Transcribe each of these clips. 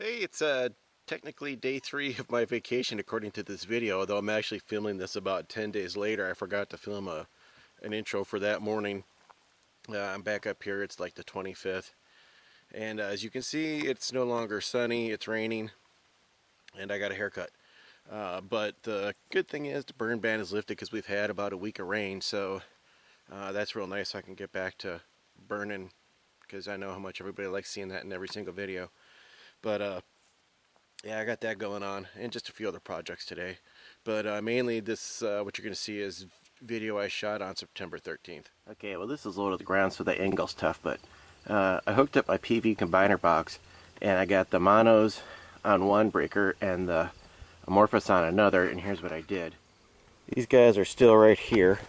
Hey, it's technically day 3 of my vacation according to this video, although I'm actually filming this about 10 days later. I forgot to film an intro for that morning. I'm back up here, it's like the 25th. And as you can see, it's no longer sunny, it's raining, and I got a haircut. But the good thing is the burn ban is lifted because we've had about a week of rain, so that's real nice. I can get back to burning because I know how much everybody likes seeing that in every single video. But yeah, I got that going on, and just a few other projects today. But mainly this, what you're going to see is video I shot on September 13th. Okay, well this is low to the ground, so the angle's tough, but I hooked up my PV combiner box, and I got the monos on one breaker and the amorphous on another, and here's what I did. These guys are still right here,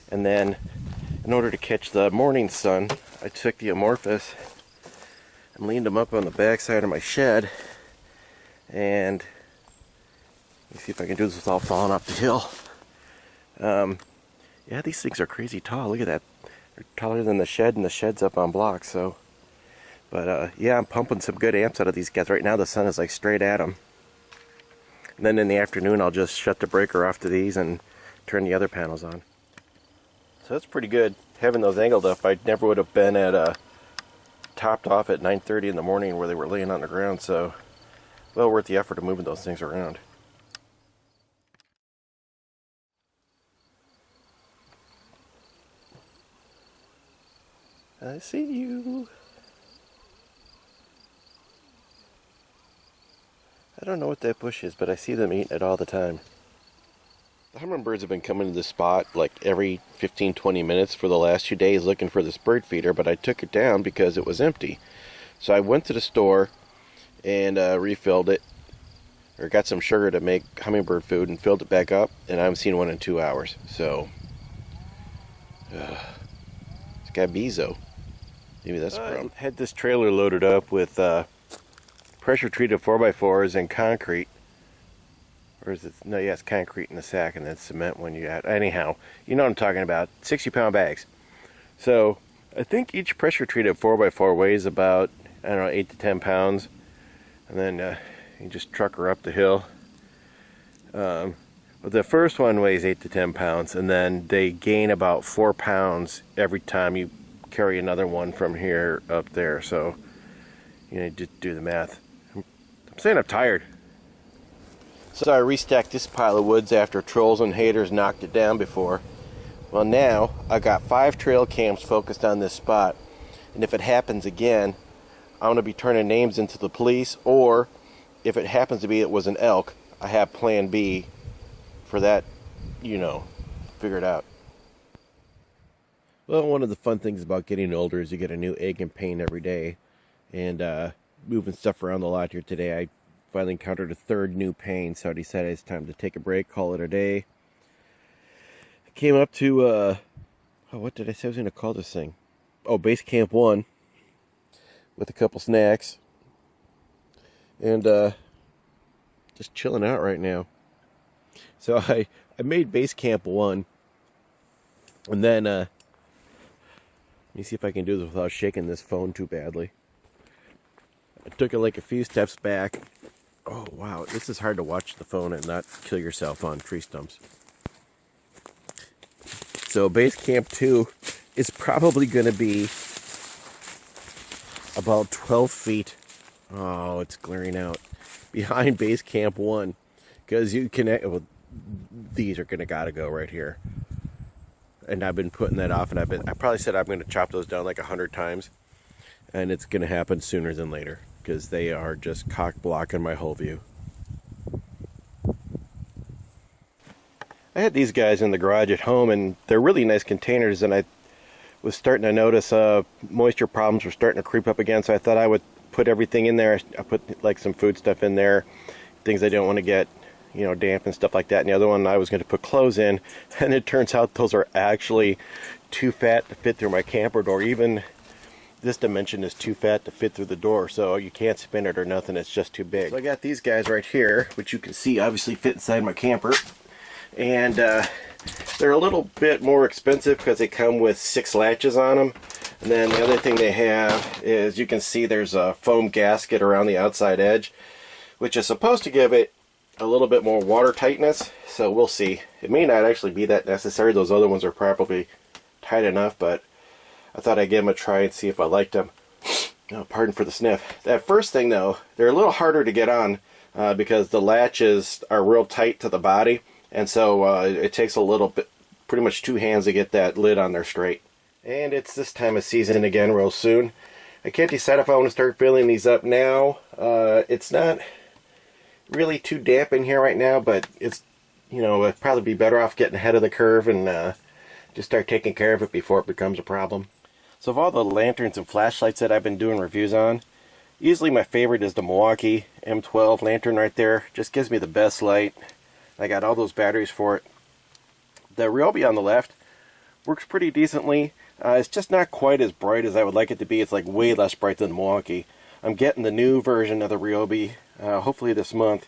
and then in order to catch the morning sun, I took the amorphous and leaned them up on the back side of my shed. And let me see if I can do this without falling off the hill. Yeah, these things are crazy tall. Look at that. They're taller than the shed, and the shed's up on blocks. So, but yeah, I'm pumping some good amps out of these guys. Right now the sun is like straight at them. And then in the afternoon I'll just shut the breaker off to these and turn the other panels on. So that's pretty good. Having those angled up, I never would have been at topped off at 9:30 in the morning where they were laying on the ground. So well worth the effort of moving those things around. I see you. I don't know what that bush is, but I see them eating it all the time. The hummingbirds have been coming to this spot like every 15-20 minutes for the last 2 days looking for this bird feeder, but I took it down because it was empty. So I went to the store and refilled it, or got some sugar to make hummingbird food and filled it back up, and I haven't seen one in 2 hours. So it's got Bezo. Maybe that's the problem. I had this trailer loaded up with pressure treated 4x4s and concrete. Or is it? No, yeah, it's concrete in the sack and then cement when you add. Anyhow, you know what I'm talking about. 60-pound bags. So I think each pressure treated 4x4 weighs about, I don't know, 8 to 10 pounds. And then you just truck her up the hill. Well, the first one weighs 8 to 10 pounds, and then they gain about 4 pounds every time you carry another one from here up there. So you know, just do the math. I'm saying I'm tired. So I restacked this pile of woods after trolls and haters knocked it down before. Well, now I got 5 trail cams focused on this spot, and if it happens again, I'm going to be turning names into the police, or if it happens to be it was an elk, I have plan B for that, you know, figured out. Well, one of the fun things about getting older is you get a new ache and pain every day, and moving stuff around the lot here today, I finally encountered a third new pain, so I decided it's time to take a break, call it a day. I came up to, oh, what did I say I was going to call this thing? Oh, Base Camp 1 with a couple snacks, and just chilling out right now. So I made Base Camp 1, and then, let me see if I can do this without shaking this phone too badly. I took it like a few steps back. Oh, wow. This is hard to watch the phone and not kill yourself on tree stumps. So Base Camp 2 is probably going to be about 12 feet. Oh, it's glaring out. Behind Base Camp 1. Because you can... Well, these are going to gotta go right here. And I've been putting that off, and I probably said I'm going to chop those down like 100 times. And it's going to happen sooner than later, because they are just cock blocking my whole view. I had these guys in the garage at home, and they're really nice containers, and I was starting to notice moisture problems were starting to creep up again, so I thought I would put everything in there. I put like some food stuff in there, things I don't want to get, you know, damp and stuff like that. And the other one I was going to put clothes in, and it turns out those are actually too fat to fit through my camper door. Even this dimension is too fat to fit through the door, so you can't spin it or nothing. It's just too big. So I got these guys right here, which you can see obviously fit inside my camper, and they're a little bit more expensive because they come with 6 latches on them. And then the other thing they have is, you can see there's a foam gasket around the outside edge, which is supposed to give it a little bit more water tightness. So we'll see. It may not actually be that necessary. Those other ones are probably tight enough, but I thought I'd give them a try and see if I liked them. Oh, pardon for the sniff. That first thing though, they're a little harder to get on because the latches are real tight to the body, and so it takes a little bit, pretty much 2 hands to get that lid on there straight. And it's this time of season again real soon. I can't decide if I want to start filling these up now. It's not really too damp in here right now, but it's, you know, it'd probably be better off getting ahead of the curve and just start taking care of it before it becomes a problem. So of all the lanterns and flashlights that I've been doing reviews on, easily my favorite is the Milwaukee M12 lantern right there. Just gives me the best light. I got all those batteries for it. The Ryobi on the left works pretty decently. It's just not quite as bright as I would like it to be. It's like way less bright than the Milwaukee. I'm getting the new version of the Ryobi hopefully this month,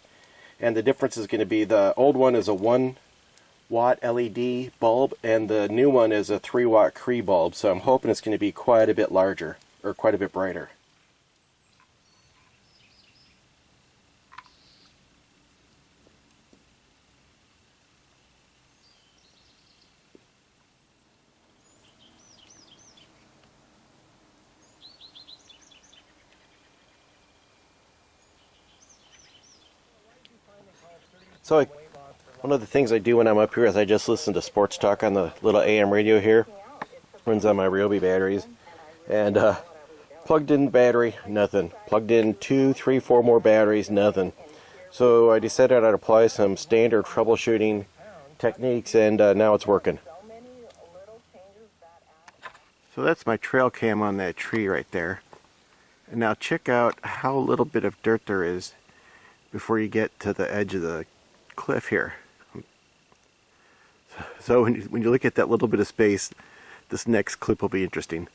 and the difference is going to be the old one is a 1-watt LED bulb and the new one is a 3-watt Cree bulb, so I'm hoping it's going to be quite a bit larger, or quite a bit brighter. So one of the things I do when I'm up here is I just listen to sports talk on the little AM radio here. Runs on my Ryobi batteries. And plugged in battery, nothing. Plugged in 2, 3, 4 more batteries, nothing. So I decided I'd apply some standard troubleshooting techniques, and now it's working. So that's my trail cam on that tree right there. And now check out how little bit of dirt there is before you get to the edge of the cliff here. So when you look at that little bit of space, this next clip will be interesting.